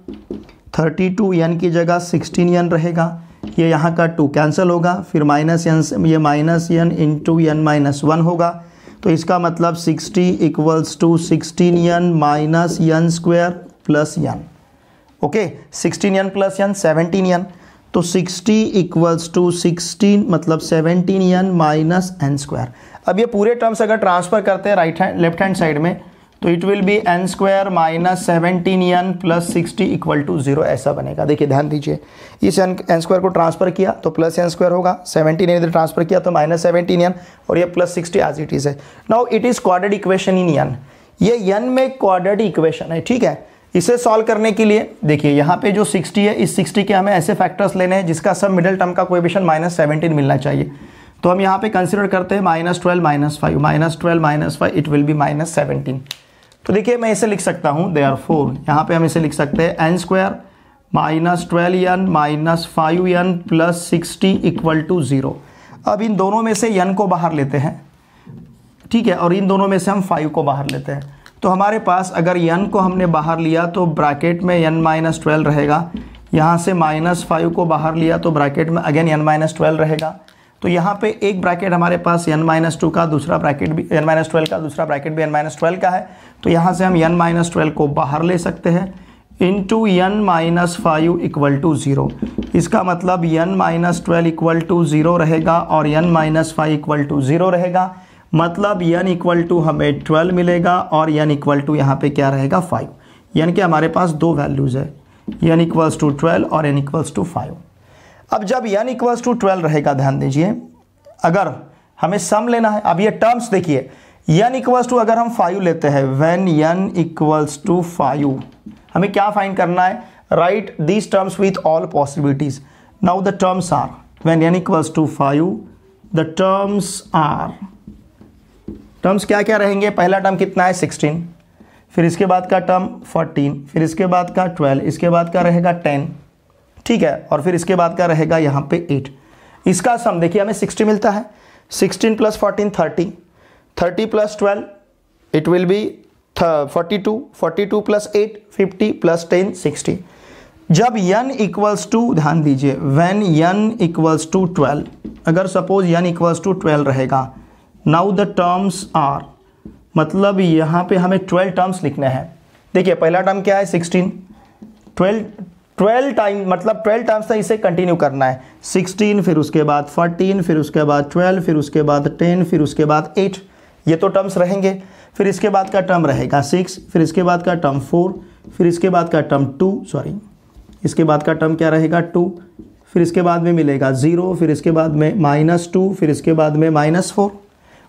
32n की जगह 16n रहेगा, ये यहाँ का 2 कैंसिल होगा, फिर माइनस n, ये minus n into n minus 1 होगा, तो इसका मतलब 60 equals to 16n minus n square plus n। Okay, 16n plus n 17n, तो 60 इक्वल्स टू 16 मतलब 17n माइनस n स्क्वायर। अब ये पूरे टर्म्स अगर ट्रांसफर करते हैं लेफ्ट हैंड साइड में तो it will be n square minus 17n plus 60 equal to 0, ऐसा बनेगा। देखिए ध्यान दीजिए, इस n स्क्वायर को ट्रांसफर किया तो प्लस n स्क्वायर होगा, 17n इधर ट्रांसफर किया तो माइनस 17n, और ये प्लस 60 एज इट इज़ है। Now it is quadratic equation in n, ये n में क्वाड्रेटिक इक्वेशन है। ठीक है, इसे सॉल्व करने के लिए देखिए यहाँ पे जो 60 है, इस 60 के हमें ऐसे फैक्टर्स लेने हैं जिसका सब मिडिल टर्म का कोएफिशिएंट -17 मिलना चाहिए। तो हम यहाँ पे कंसिडर करते हैं -12 -5 -12 इट विल बी -17। तो देखिए मैं इसे लिख सकता हूँ देयरफॉर, यहाँ पे हम इसे लिख सकते हैं n square -12n -5n plus 60 equal to 0। अब इन दोनों में से n को बाहर लेते हैं, ठीक है, और इन दोनों में से हम 5 को बाहर लेते हैं। तो हमारे पास अगर n को हमने बाहर लिया तो ब्रैकेट में n - 12 रहेगा, यहाँ से -5 को बाहर लिया तो ब्रैकेट में अगेन n - 12 रहेगा। तो यहाँ पे एक ब्रैकेट हमारे पास n - 2 का, दूसरा ब्रैकेट भी n - 12 का, दूसरा ब्रैकेट भी n - 12 का है। तो यहाँ से हम n - 12 को बाहर ले सकते हैं इंटू n - 5 इक्वल टू 0। इसका मतलब n - 12 इक्वल टू 0 रहेगा और n - 5 इक्वल टू 0 रहेगा। मतलब n इक्वल टू हमें 12 मिलेगा और n इक्वल टू यहाँ पे क्या रहेगा 5। n के हमारे पास दो वैल्यूज़ है, n इक्वल्स टू 12 और n इक्वल्स टू 5। अब जब n इक्वल्स टू 12 रहेगा, ध्यान दीजिए, अगर हमें सम लेना है, अब ये टर्म्स देखिए, n इक्वल्स टू अगर हम 5 लेते हैं, व्हेन n इक्वल्स टू 5, हमें क्या फाइंड करना है, write these terms with all possibilities. Now the terms are, when n equals to 5 the terms are, terms क्या क्या रहेंगे, पहला टर्म कितना है 16, फिर इसके बाद का टर्म 14, फिर इसके बाद का 12, इसके बाद का रहेगा 10, ठीक है, और फिर इसके बाद का रहेगा यहाँ पे 8। इसका सम देखिए हमें 60 मिलता है, 16 plus 14 30, 30 plus 12 it will B 42, 42 plus 8 50 plus 10 60। जब n इक्वल्स टू, ध्यान दीजिए, व्हेन n इक्वल्स टू 12, अगर सपोज n इक्वल्स टू 12 रहेगा, नाउ द टर्म्स आर, मतलब यहाँ पे हमें 12 टर्म्स लिखने हैं। देखिए पहला टर्म क्या है 16, 12 टाइम, मतलब 12 टाइम्स तक इसे कंटिन्यू करना है, 16 फिर उसके बाद 14 फिर उसके बाद 12 फिर उसके बाद 10 फिर उसके बाद 8, ये तो टर्म्स रहेंगे। फिर इसके बाद का टर्म रहेगा 6, फिर इसके बाद का टर्म 4, फिर इसके बाद का टर्म 2, सॉरी इसके बाद का टर्म क्या रहेगा 2, फिर इसके बाद में मिलेगा 0, फिर इसके बाद में -2, फिर इसके बाद में -4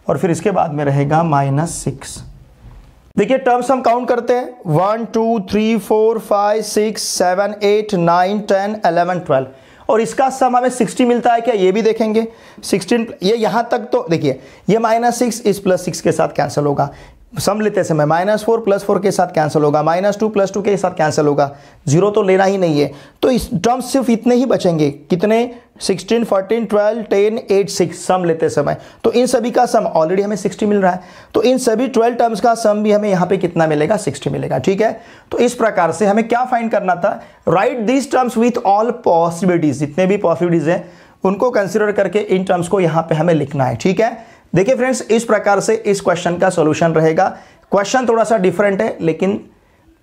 और फिर इसके बाद में रहेगा -6। देखिए टर्म्स हम काउंट करते हैं, 1 2 3 4 5 6 7 8 9 10 11 12 और इसका सम हमें 60 मिलता है क्या, ये भी देखेंगे। 16 ये यहाँ तक तो देखिए, ये -6 इस +6 के साथ कैंसिल होगा, सम लेते समय -4 + 4 के साथ कैंसिल होगा, -2 + 2 के साथ कैंसिल होगा, 0 तो लेना ही नहीं है। तो इस टर्म्स सिर्फ इतने ही बचेंगे, कितने 16 14 12 10 8 6 सम लेते समय। तो इन सभी का सम ऑलरेडी हमें 60 मिल रहा है, तो इन सभी 12 टर्म्स का सम भी हमें यहाँ पे कितना मिलेगा 60 मिलेगा, ठीक है। तो इस प्रकार से हमें क्या फाइंड करना था, right these terms with all possibilities, जितने भी पॉसिबिलिटीज हैं उनको कंसिडर करके इन टर्म्स को यहाँ पे हमें लिखना है, ठीक है। देखिए फ्रेंड्स इस प्रकार से इस क्वेश्चन का सॉल्यूशन रहेगा। क्वेश्चन थोड़ा सा डिफरेंट है, लेकिन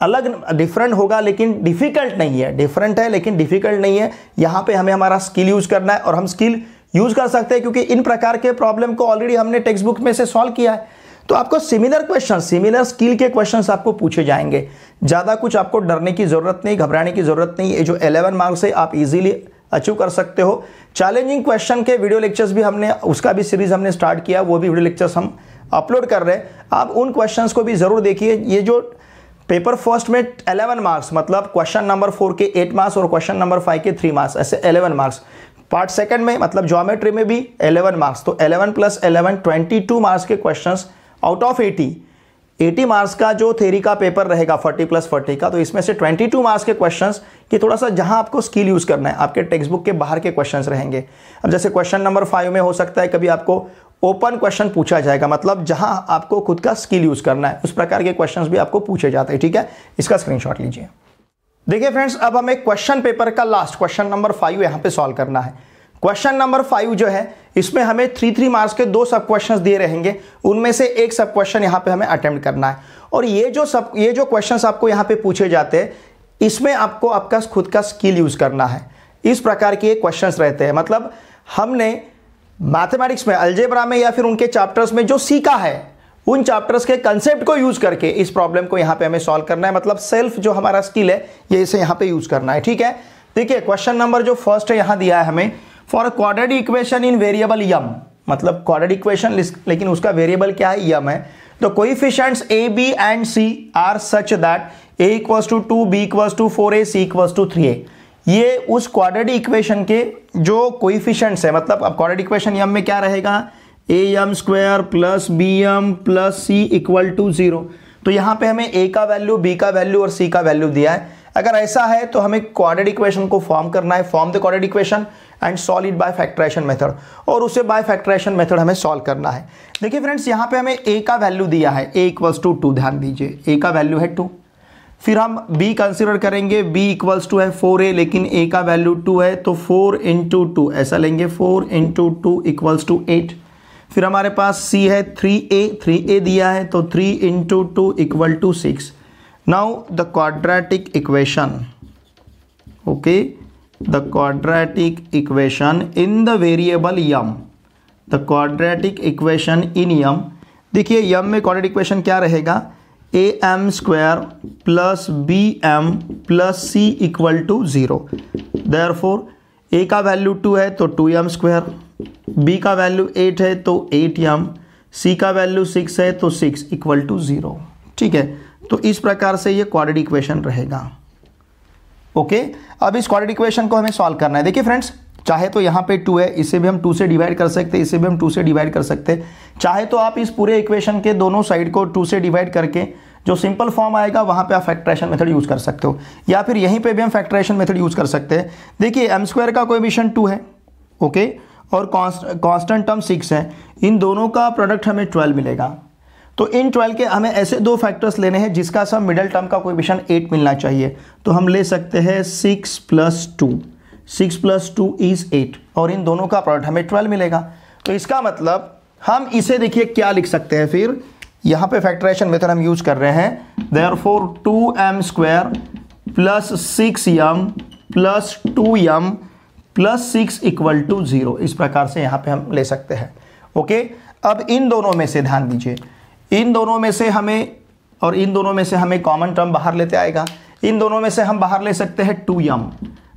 अलग डिफरेंट होगा, लेकिन डिफिकल्ट नहीं है, डिफरेंट है लेकिन डिफिकल्ट नहीं है। यहाँ पे हमें हमारा स्किल यूज करना है और हम स्किल यूज कर सकते हैं क्योंकि इन प्रकार के प्रॉब्लम को ऑलरेडी हमने टेक्स्ट बुक में से सॉल्व किया है। तो आपको सिमिलर क्वेश्चन, सिमिलर स्किल के क्वेश्चंस आपको पूछे जाएंगे, ज़्यादा कुछ आपको डरने की जरूरत नहीं, घबराने की जरूरत नहीं। ये जो 11 मार्क्स है आप इजीली अचीव कर सकते हो। चैलेंजिंग क्वेश्चन के वीडियो लेक्चर्स भी हमने, उसका भी सीरीज हमने स्टार्ट किया, वो भी वीडियो लेक्चर्स हम अपलोड कर रहे हैं, आप उन क्वेश्चंस को भी जरूर देखिए। ये जो पेपर फर्स्ट में 11 मार्क्स, मतलब क्वेश्चन नंबर 4 के 8 मार्क्स और क्वेश्चन नंबर 5 के 3 मार्क्स, ऐसे 11 मार्क्स। पार्ट सेकंड में मतलब ज्योमेट्री में भी 11 मार्क्स, तो 11 + 11 22 मार्क्स के क्वेश्चंस आउट ऑफ 80 मार्क्स का जो थ्योरी का पेपर रहेगा 40 + 40 का, तो इसमें से 22 मार्क्स के क्वेश्चंस कि थोड़ा सा जहां आपको स्किल यूज करना है, आपके टेक्स्ट बुक के बाहर के क्वेश्चंस रहेंगे। अब जैसे क्वेश्चन नंबर 5 में हो सकता है कभी आपको ओपन क्वेश्चन पूछा जाएगा, मतलब जहां आपको खुद का स्किल यूज करना है, उस प्रकार के क्वेश्चंस भी आपको पूछे जाते हैं, ठीक है। इसका स्क्रीनशॉट लीजिए। देखिए फ्रेंड्स अब हमें क्वेश्चन पेपर का लास्ट क्वेश्चन नंबर 5 यहां पे सॉल्व करना है। क्वेश्चन नंबर 5 जो है इसमें हमें 3 मार्क्स के 2 सब क्वेश्चंस दिए रहेंगे, उनमें से एक सब क्वेश्चन यहाँ पे हमें अटेम्प्ट करना है। और ये जो क्वेश्चंस आपको यहाँ पे पूछे जाते हैं, इसमें आपको आपका खुद का स्किल यूज करना है। इस प्रकार के क्वेश्चंस रहते हैं, मतलब हमने मैथमेटिक्स में, अलजेब्रा में या फिर उनके चैप्टर्स में जो सीखा है, उन चैप्टर्स के कंसेप्ट को यूज करके इस प्रॉब्लम को यहाँ पे हमें सॉल्व करना है। मतलब सेल्फ जो हमारा स्किल है ये इसे यहाँ पे यूज करना है, ठीक है। देखिए क्वेश्चन नंबर जो फर्स्ट है यहाँ दिया है हमें, for quadratic equation in variable m, मतलब क्वाड्रेटिक इक्वेशन लेकिन उसका वेरिएबल क्या है, यम है। तो coefficients a, b and c are such that a = 2, b = 4a, c = 3a। ये उस क्वाड्रेटिक इक्वेशन के जो कोएफिशिएंट्स है, मतलब अब क्वाड्रेटिक इक्वेशन यम में क्या रहेगा, am² + bm + c = 0। तो यहाँ पे हमें a का वैल्यू, b का वैल्यू और c का वैल्यू दिया है। अगर ऐसा है तो हमें क्वाड्रेटिक इक्वेशन को फॉर्म करना है, form the quadratic equation and solve it by factorization method, और उसे बाय फैक्टराइजेशन मेथड हमें सॉल्व करना है। देखिए फ्रेंड्स, यहाँ पे हमें a का वैल्यू दिया है, a इक्वल्स टू 2, ध्यान दीजिए a का वैल्यू है 2। फिर हम b कंसिडर करेंगे, b इक्वल्स टू है 4a, लेकिन a का वैल्यू 2 है तो 4 इंटू 2 ऐसा लेंगे, 4 इंटू 2 इक्वल्स टू 8। फिर हमारे पास c है 3a दिया है तो 3 into 2 equal to 6। Now the quadratic equation, okay, the quadratic equation in the variable m, the quadratic equation in m। देखिए m में क्वाड्रेटिक इक्वेशन क्या रहेगा, am square plus bm plus c equal to 0। Therefore a का वैल्यू 2 है तो 2m स्क्वायर, b का वैल्यू 8 है तो 8m, c का वैल्यू 6 है तो 6 इक्वल टू 0। ठीक है, तो इस प्रकार से ये क्वाड्रेटिक इक्वेशन रहेगा। ओके, अब इस क्वाड्रेटिक इक्वेशन को हमें सॉल्व करना है। देखिए फ्रेंड्स, चाहे तो यहाँ पे 2 है, इसे भी हम 2 से डिवाइड कर सकते हैं, इसे भी हम 2 से डिवाइड कर सकते हैं। चाहे तो आप इस पूरे इक्वेशन के दोनों साइड को 2 से डिवाइड करके जो सिंपल फॉर्म आएगा वहाँ पे आप फैक्टराइजेशन मेथड यूज़ कर सकते हो, या फिर यहीं पे भी हम फैक्टराइजेशन मेथड यूज़ कर सकते हैं। देखिए m स्क्वायर का कोएफिशिएंट 2 है, ओके, और कांस्टेंट टर्म 6 है, इन दोनों का प्रोडक्ट हमें 12 मिलेगा। तो इन 12 के हमें ऐसे दो फैक्टर्स लेने हैं जिसका सब मिडल टर्म का कोएफिशिएंट 8 मिलना चाहिए। तो हम ले सकते हैं 6 प्लस 2, 6 प्लस 2 इज 8, और इन दोनों का प्रोडक्ट हमें 12 मिलेगा। तो इसका मतलब हम इसे देखिए क्या लिख सकते हैं, फिर यहाँ पे फैक्टराइजेशन मेथड हम यूज कर रहे हैं। Therefore 2m square plus 6m plus 2m plus 6 equal to 0, इस प्रकार से यहाँ पे हम ले सकते हैं। ओके, अब इन दोनों में से ध्यान दीजिए, इन दोनों में से हमें और इन दोनों में से हमें कॉमन टर्म बाहर लेते आएगा। इन दोनों में से हम बाहर ले सकते हैं 2m।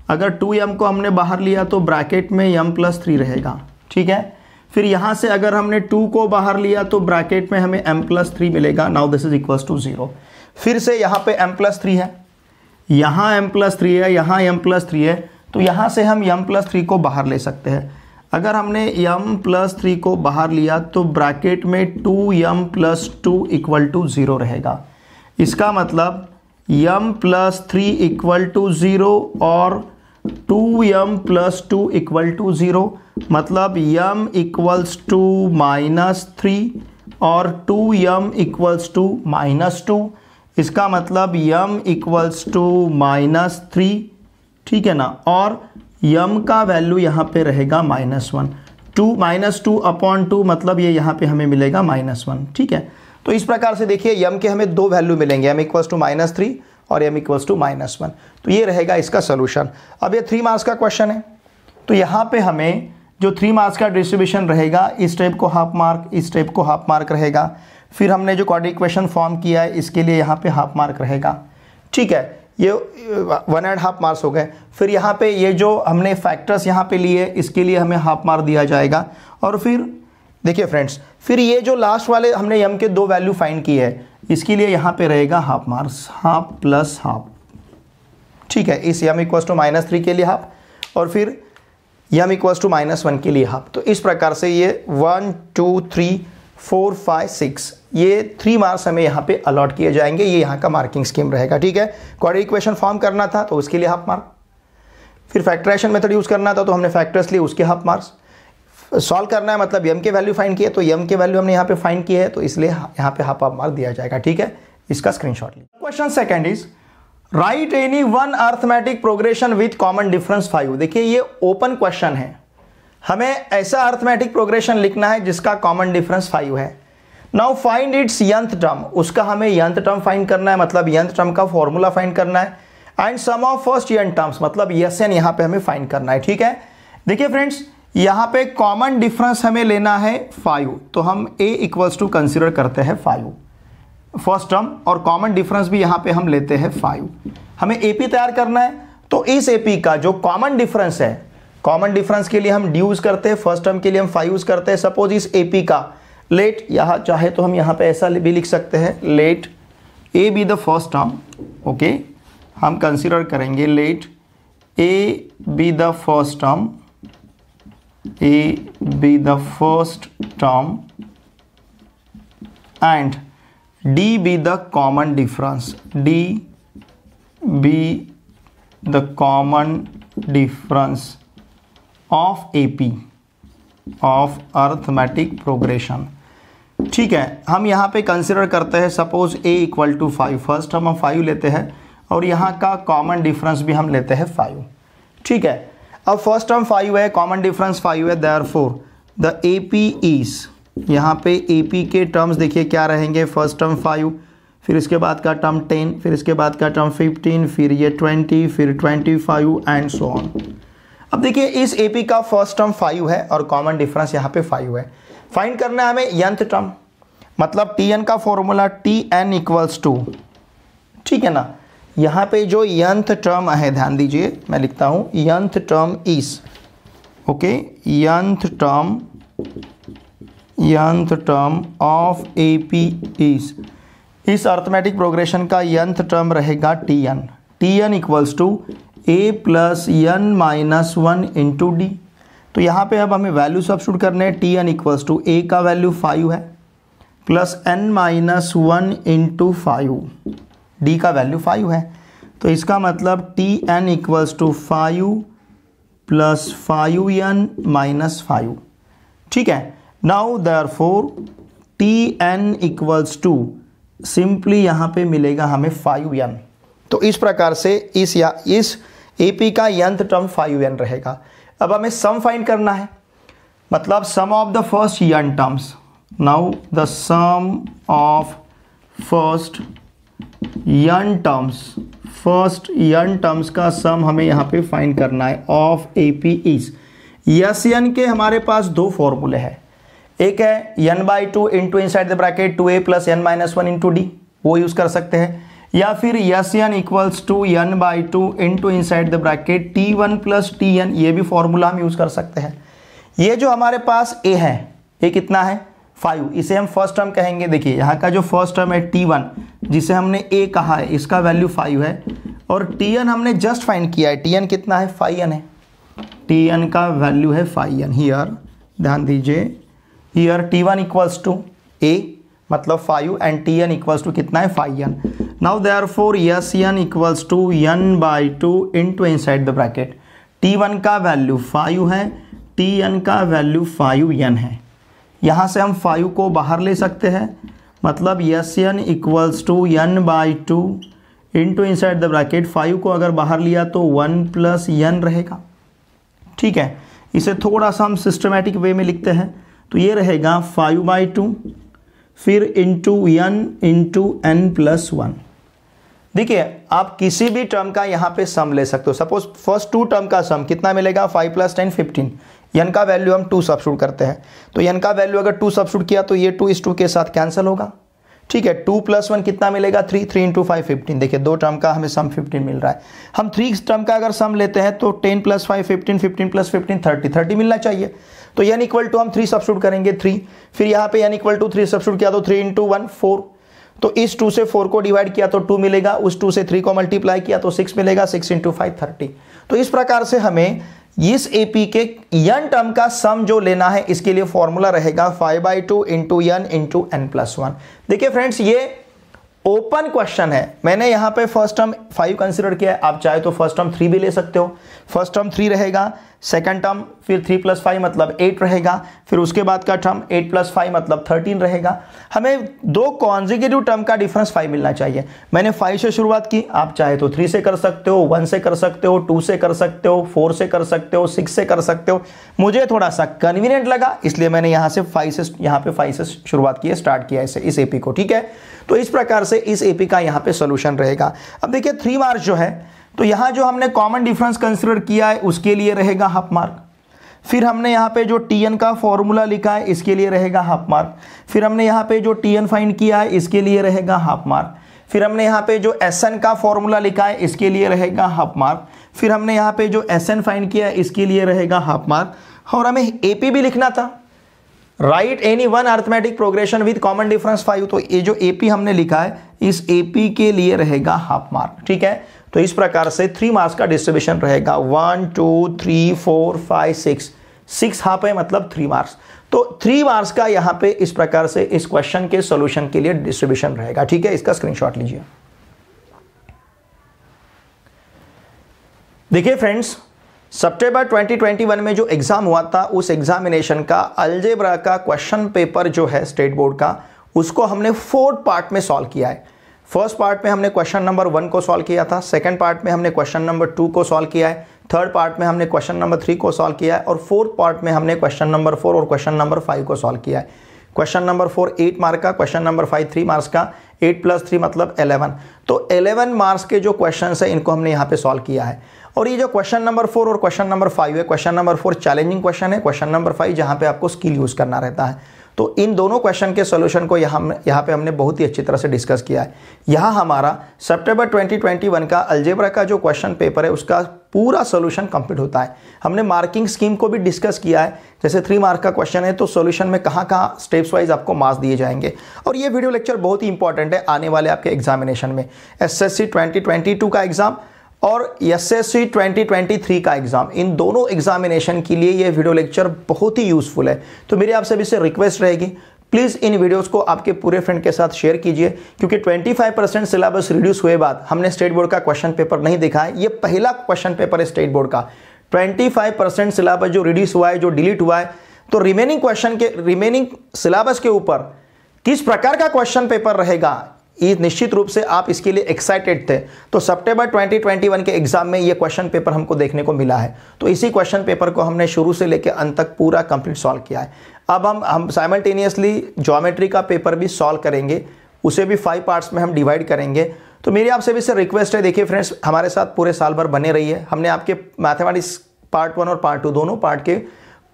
अगर 2m को हमने बाहर लिया तो ब्रैकेट में m प्लस 3 रहेगा। ठीक है, फिर यहाँ से अगर हमने 2 को बाहर लिया तो ब्रैकेट में हमें m प्लस 3 मिलेगा। Now this is equals to 0। फिर से यहाँ पे m प्लस 3 है, यहाँ m प्लस 3 है, यहाँ m प्लस 3 है, तो यहाँ से हम m प्लस 3 को बाहर ले सकते हैं। अगर हमने m प्लस 3 को बाहर लिया तो ब्रैकेट में 2m प्लस 2 इक्वल टू 0 रहेगा। इसका मतलब m प्लस 3 इक्वल टू 0 और 2m प्लस 2 इक्वल टू 0, मतलब m इक्वल्स टू -3 और 2m इक्वल्स टू -2। इसका मतलब m इक्वल्स टू -3, ठीक है ना, और m का वैल्यू यहाँ पे रहेगा -1। -2 अपॉन 2 मतलब ये यहाँ पे हमें मिलेगा -1। ठीक है, तो इस प्रकार से देखिए m के हमें दो वैल्यू मिलेंगे, m इक्वल्स टू -3 और m इक्वल्स टू -1। तो ये रहेगा इसका सोल्यूशन। अब ये 3 मार्क्स का क्वेश्चन है, तो यहाँ पे हमें जो 3 मार्क्स का डिस्ट्रीब्यूशन रहेगा, इस टाइप को हाफ मार्क, इस टाइप को हाफ मार्क रहेगा। फिर हमने जो क्वाड्रेटिक इक्वेशन फॉर्म किया है इसके लिए यहाँ पे हाफ मार्क रहेगा। ठीक है, ये 1.5 मार्क्स हो गए। फिर यहाँ पे ये जो हमने फैक्टर्स यहाँ पे लिए इसके लिए हमें हाफ मार्क दिया जाएगा। और फिर देखिए फ्रेंड्स, फिर ये जो लास्ट वाले हमने m के दो वैल्यू फाइंड की है इसके लिए यहाँ पे रहेगा half marks, half plus half. ठीक है, इस m इक्वल्स टू -3 के लिए हाफ और फिर m इक्वल्स टू -1 के लिए हाफ। तो इस प्रकार से ये 1 2 3 4 5 6 ये 3 मार्क्स हमें यहाँ पे अलॉट किए जाएंगे। ये यहाँ का मार्किंग स्कीम रहेगा। ठीक है, क्वाड्रेटिक इक्वेशन फॉर्म करना था तो उसके लिए हाफ मार्क, फिर फैक्टराइजेशन मेथड यूज़ करना था तो हमने फैक्टर्स लिए, उसके हाफ मार्क्स। सॉल्व करना है मतलब m के वैल्यू फाइंड किए तो m के वैल्यू हमने यहाँ पे फाइंड किए है तो इसलिए यहाँ पे हाफ मार्क दिया जाएगा। ठीक है, इसका स्क्रीनशॉट लीजिए। Question second is right any one arithmetic progression with common difference 5। देखिए ये ओपन क्वेश्चन है, हमें ऐसा अर्थमेटिक प्रोग्रेशन लिखना है जिसका कॉमन डिफरेंस 5 है। Now find its nth term, उसका हमें यंथ टर्म फाइंड करना है, मतलब यंथ टर्म का फॉर्मूला फाइंड करना है। And sum of first nth terms, मतलब SN यहाँ पे हमें फाइंड करना है। ठीक है, देखिए फ्रेंड्स, यहाँ पे कॉमन डिफरेंस हमें लेना है 5, तो हम a इक्वल्स टू कंसिडर करते हैं 5 फर्स्ट टर्म, और कॉमन डिफरेंस भी यहाँ पे हम लेते हैं 5। हमें AP तैयार करना है, तो इस AP का जो कॉमन डिफरेंस है, कॉमन डिफरेंस के लिए हम d यूज करते हैं, फर्स्ट टर्म के लिए हम 5 यूज करते हैं। सपोज इस AP का लेट, यहाँ चाहे तो हम यहाँ पे ऐसा भी लिख सकते हैं, let A be the first term. Okay, हम कंसिडर करेंगे let A be the first term, A be the first term and D be the common difference, D be the common difference of AP of arithmetic progression. ठीक है, हम यहाँ पे कंसिडर करते हैं suppose a equal to 5, first हम 5 लेते हैं और यहाँ का कॉमन डिफरेंस भी हम लेते हैं 5। ठीक है, अब फर्स्ट टर्म 5 है, कॉमन डिफरेंस 5 है, देयरफॉर द AP इज, यहाँ पे AP के टर्म्स देखिए क्या रहेंगे, फर्स्ट टर्म 5, फिर इसके बाद का टर्म 10, फिर इसके बाद का टर्म 15, फिर ये 20, फिर 25 एंड सो ऑन। अब देखिए इस AP का फर्स्ट टर्म 5 है और कॉमन डिफरेंस यहाँ पे 5 है। फाइंड करना है हमें nth टर्म, मतलब Tn का फॉर्मूला Tn इक्वल्स टू, ठीक है ना, यहाँ पे जो nth टर्म है ध्यान दीजिए, मैं लिखता हूँ nth term is, okay, nth term of AP is, इस अर्थमेटिक प्रोग्रेशन का nth टर्म रहेगा Tn equals to a plus n minus 1 into d. तो यहाँ पे अब हमें वैल्यू सब्स्टिट्यूट करने हैं, Tn इक्वल्स टू a का वैल्यू 5 है plus n minus 1 into 5, d का वैल्यू 5 है, तो इसका मतलब Tn equals to 5 plus 5n minus 5। ठीक है, now therefore Tn equals to simply यहाँ पे मिलेगा हमें 5n। तो इस प्रकार से इस AP का nth टर्म 5n रहेगा। अब हमें सम फाइंड करना है, मतलब sum of the first n terms. Now the sum of first n terms का सम हमें यहाँ पे फाइंड करना है ऑफ AP इज, n के हमारे पास दो फॉर्मूले हैं, एक है n/2 into inside the bracket 2a plus n minus 1 into d, वो यूज़ कर सकते हैं, या फिर n equals to n/2 into inside the bracket T1 plus Tn, ये भी फॉर्मूला हम यूज़ कर सकते हैं। ये जो हमारे पास a है, ये कितना है 5, इसे हम फर्स्ट टर्म कहेंगे। देखिए यहाँ का जो फर्स्ट टर्म है T1, जिसे हमने a कहा है, इसका वैल्यू 5 है, और Tn हमने जस्ट फाइंड किया है, Tn कितना है 5n है, Tn का वैल्यू है 5n। हियर ध्यान दीजिए, here T1 equals to a मतलब 5 एंड Tn इक्वल्स टू कितना है 5n। Now therefore n equals to n/2 into inside the bracket, T1 का वैल्यू 5 है, Tn का वैल्यू 5n है। यहाँ से हम 5 को बाहर ले सकते हैं, मतलब n equals to n/2 into inside the bracket, 5 को अगर बाहर लिया तो 1 प्लस n रहेगा। ठीक है, इसे थोड़ा सा हम सिस्टमेटिक वे में लिखते हैं, तो ये रहेगा 5/2 फिर into n into n plus 1। देखिए आप किसी भी टर्म का यहाँ पे सम ले सकते हो, सपोज फर्स्ट 2 टर्म का सम कितना मिलेगा 5 प्लस 10 15, n का वैल्यू हम 2 सब्स्टिट्यूट करते हैं, तो n का वैल्यू अगर 2 सब्स्टिट्यूट किया तो ये 2 इस 2 के साथ कैंसिल होगा। ठीक है, 2 प्लस 1 कितना मिलेगा 3, 3 इंटू 5 15, देखिए 2 टर्म का हमें सम 15 मिल रहा है। हम 3 टर्म का अगर सम लेते हैं तो 10 प्लस 5 15, 15 प्लस 15 30 मिलना चाहिए, तो n इक्वल टू हम 3 सब्स्टिट्यूट करेंगे 3, फिर यहाँ पे n इक्वल टू 3 सब्स्टिट्यूट किया तो 3 इंटू 1 4, तो इस 2 से 4 को डिवाइड किया तो 2 मिलेगा, उस 2 से 3 को मल्टीप्लाई किया तो 6 मिलेगा, 6 इंटू 5 30। तो इस प्रकार से हमें इस AP के n टर्म का सम जो लेना है, इसके लिए फॉर्मूला रहेगा 5/2 into n into n plus 1। देखिए फ्रेंड्स ये ओपन क्वेश्चन है, मैंने यहाँ पे फर्स्ट टर्म 5 कंसिडर किया है, आप चाहे तो फर्स्ट टर्म 3 भी ले सकते हो। फर्स्ट टर्म 3 रहेगा, सेकंड टर्म फिर 3 प्लस 5 मतलब 8 रहेगा, फिर उसके बाद का टर्म 8 प्लस 5 मतलब 13 रहेगा। हमें 2 कॉन्जिक्यूटिव टर्म का डिफरेंस 5 मिलना चाहिए। मैंने 5 से शुरुआत की, आप चाहे तो 3 से कर सकते हो, 1 से कर सकते हो, 2 से कर सकते हो, 4 से कर सकते हो, 6 से कर सकते हो। मुझे थोड़ा सा कन्वीनियंट लगा, इसलिए मैंने यहाँ से 5 से शुरुआत की है, स्टार्ट किया है इस AP को। ठीक है, तो इस प्रकार से इस AP का यहाँ पे सोल्यूशन रहेगा। अब देखिए 3 मार्क्स जो है, तो यहाँ जो हमने कॉमन डिफरेंस कंसिडर किया है उसके लिए रहेगा हाफ मार्क, फिर हमने यहाँ पे जो Tn का फॉर्मूला लिखा है इसके लिए रहेगा हाफ मार्क, फिर हमने यहाँ पे जो Tn फाइंड किया है इसके लिए रहेगा हाफ मार्क, फिर हमने यहाँ पे जो Sn का फॉर्मूला लिखा है इसके लिए रहेगा हाफ मार्क, फिर हमने यहाँ पे जो Sn फाइंड किया है इसके लिए रहेगा हाफ मार्क, और हमें AP भी लिखना था, right any one arithmetic progression with common difference 5। तो ये जो AP हमने लिखा है इस AP के लिए रहेगा हाफ मार्क। ठीक है, तो इस प्रकार से 3 मार्क्स का डिस्ट्रीब्यूशन रहेगा, 1 2 3 4 5 6 हाफ है मतलब 3 मार्क्स। तो 3 मार्क्स का यहाँ पे इस प्रकार से इस क्वेश्चन के सॉल्यूशन के लिए डिस्ट्रीब्यूशन रहेगा। ठीक है, इसका स्क्रीनशॉट लीजिए। देखिए फ्रेंड्स, सितंबर 2021 में जो एग्ज़ाम हुआ था उस एग्जामिनेशन का अलजेब्रा का क्वेश्चन पेपर जो है स्टेट बोर्ड का, उसको हमने 4 पार्ट में सॉल्व किया है। फर्स्ट पार्ट में हमने क्वेश्चन नंबर 1 को सॉल्व किया था, सेकंड पार्ट में हमने क्वेश्चन नंबर 2 को सॉल्व किया है, थर्ड पार्ट में हमने क्वेश्चन नंबर 3 को सॉल्व किया है और फोर्थ पार्ट में हमने क्वेश्चन नंबर 4 और क्वेश्चन नंबर 5 को सॉल्व किया है। क्वेश्चन नंबर 4 8 मार्क का, क्वेश्चन नंबर 5 3 मार्क्स का, 8 + 3 मतलब 11। तो 11 मार्क्स के जो क्वेश्चन है इनको हमने यहाँ पे सॉल्व किया है। और ये जो क्वेश्चन नंबर 4 और क्वेश्चन नंबर 5 है, क्वेश्चन नंबर 4 चैलेंजिंग क्वेश्चन है, क्वेश्चन नंबर 5 जहाँ पे आपको स्किल यूज़ करना रहता है। तो इन दोनों क्वेश्चन के सॉल्यूशन को यहाँ पे हमने बहुत ही अच्छी तरह से डिस्कस किया है। यहाँ हमारा सितंबर 2021 का अलजेब्रा का जो क्वेश्चन पेपर है उसका पूरा सॉल्यूशन कंप्लीट होता है। हमने मार्किंग स्कीम को भी डिस्कस किया है, जैसे 3 मार्क का क्वेश्चन है तो सॉल्यूशन में कहाँ स्टेप्स वाइज आपको मार्क्स दिए जाएंगे। और ये वीडियो लेक्चर बहुत ही इंपॉर्टेंट है आने वाले आपके एग्जामिनेशन में, एसएससी 2022 का एग्जाम और एसएससी 2023 का एग्जाम, इन दोनों एग्जामिनेशन के लिए ये वीडियो लेक्चर बहुत ही यूज़फुल है। तो मेरी आप सभी से रिक्वेस्ट रहेगी, प्लीज़ इन वीडियोस को आपके पूरे फ्रेंड के साथ शेयर कीजिए, क्योंकि 25% सिलेबस रिड्यूस हुए बाद हमने स्टेट बोर्ड का क्वेश्चन पेपर नहीं देखा है। ये पहला क्वेश्चन पेपर है स्टेट बोर्ड का। 25% सिलेबस जो रिड्यूस हुआ है, जो डिलीट हुआ है, तो रिमेनिंग सिलेबस के ऊपर किस प्रकार का क्वेश्चन पेपर रहेगा, ये निश्चित रूप से आप इसके लिए एक्साइटेड थे। तो सितंबर 2021 के एग्जाम में ये क्वेश्चन पेपर हमको देखने को मिला है। तो इसी क्वेश्चन पेपर को हमने शुरू से लेकर अंत तक पूरा कंप्लीट सॉल्व किया है। अब हम साइमल्टेनियसली ज्योमेट्री का पेपर भी सॉल्व करेंगे, उसे भी 5 पार्ट्स में हम डिवाइड करेंगे। तो मेरी आपसे भी रिक्वेस्ट है, देखिए फ्रेंड्स, हमारे साथ पूरे साल भर बने रहिए। हमने आपके मैथमेटिक्स पार्ट 1 और पार्ट 2 दोनों पार्ट के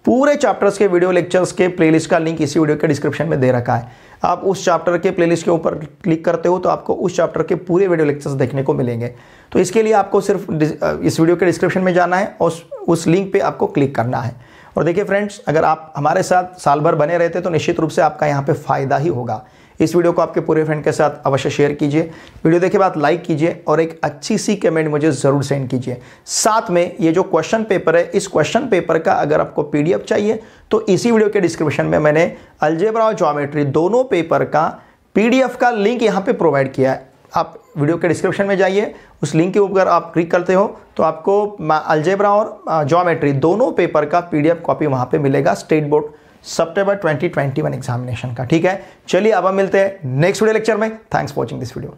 पूरे चैप्टर्स के वीडियो लेक्चर्स के प्लेलिस्ट का लिंक इसी वीडियो के डिस्क्रिप्शन में दे रखा है। आप उस चैप्टर के प्लेलिस्ट के ऊपर क्लिक करते हो तो आपको उस चैप्टर के पूरे वीडियो लेक्चर्स देखने को मिलेंगे। तो इसके लिए आपको सिर्फ इस वीडियो के डिस्क्रिप्शन में जाना है और उस लिंक पे आपको क्लिक करना है। और देखिए फ्रेंड्स, अगर आप हमारे साथ साल भर बने रहते तो निश्चित रूप से आपका यहाँ पे फ़ायदा ही होगा। इस वीडियो को आपके पूरे फ्रेंड के साथ अवश्य शेयर कीजिए, वीडियो देखे बाद लाइक कीजिए और एक अच्छी सी कमेंट मुझे ज़रूर सेंड कीजिए। साथ में ये जो क्वेश्चन पेपर है, इस क्वेश्चन पेपर का अगर आपको पीडीएफ चाहिए तो इसी वीडियो के डिस्क्रिप्शन में मैंने अलजेब्रा और ज्योमेट्री दोनों पेपर का पीडीएफ का लिंक यहाँ पे प्रोवाइड किया है। आप वीडियो के डिस्क्रिप्शन में जाइए, उस लिंक के ऊपर आप क्लिक करते हो तो आपको अलजेब्रा और ज्योमेट्री दोनों पेपर का पीडीएफ कॉपी वहाँ पे मिलेगा स्टेट बोर्ड सितंबर 2021 एग्जामिनेशन का। ठीक है, चलिए अब हम मिलते हैं नेक्स्ट वीडियो लेक्चर में। Thanks for watching this video.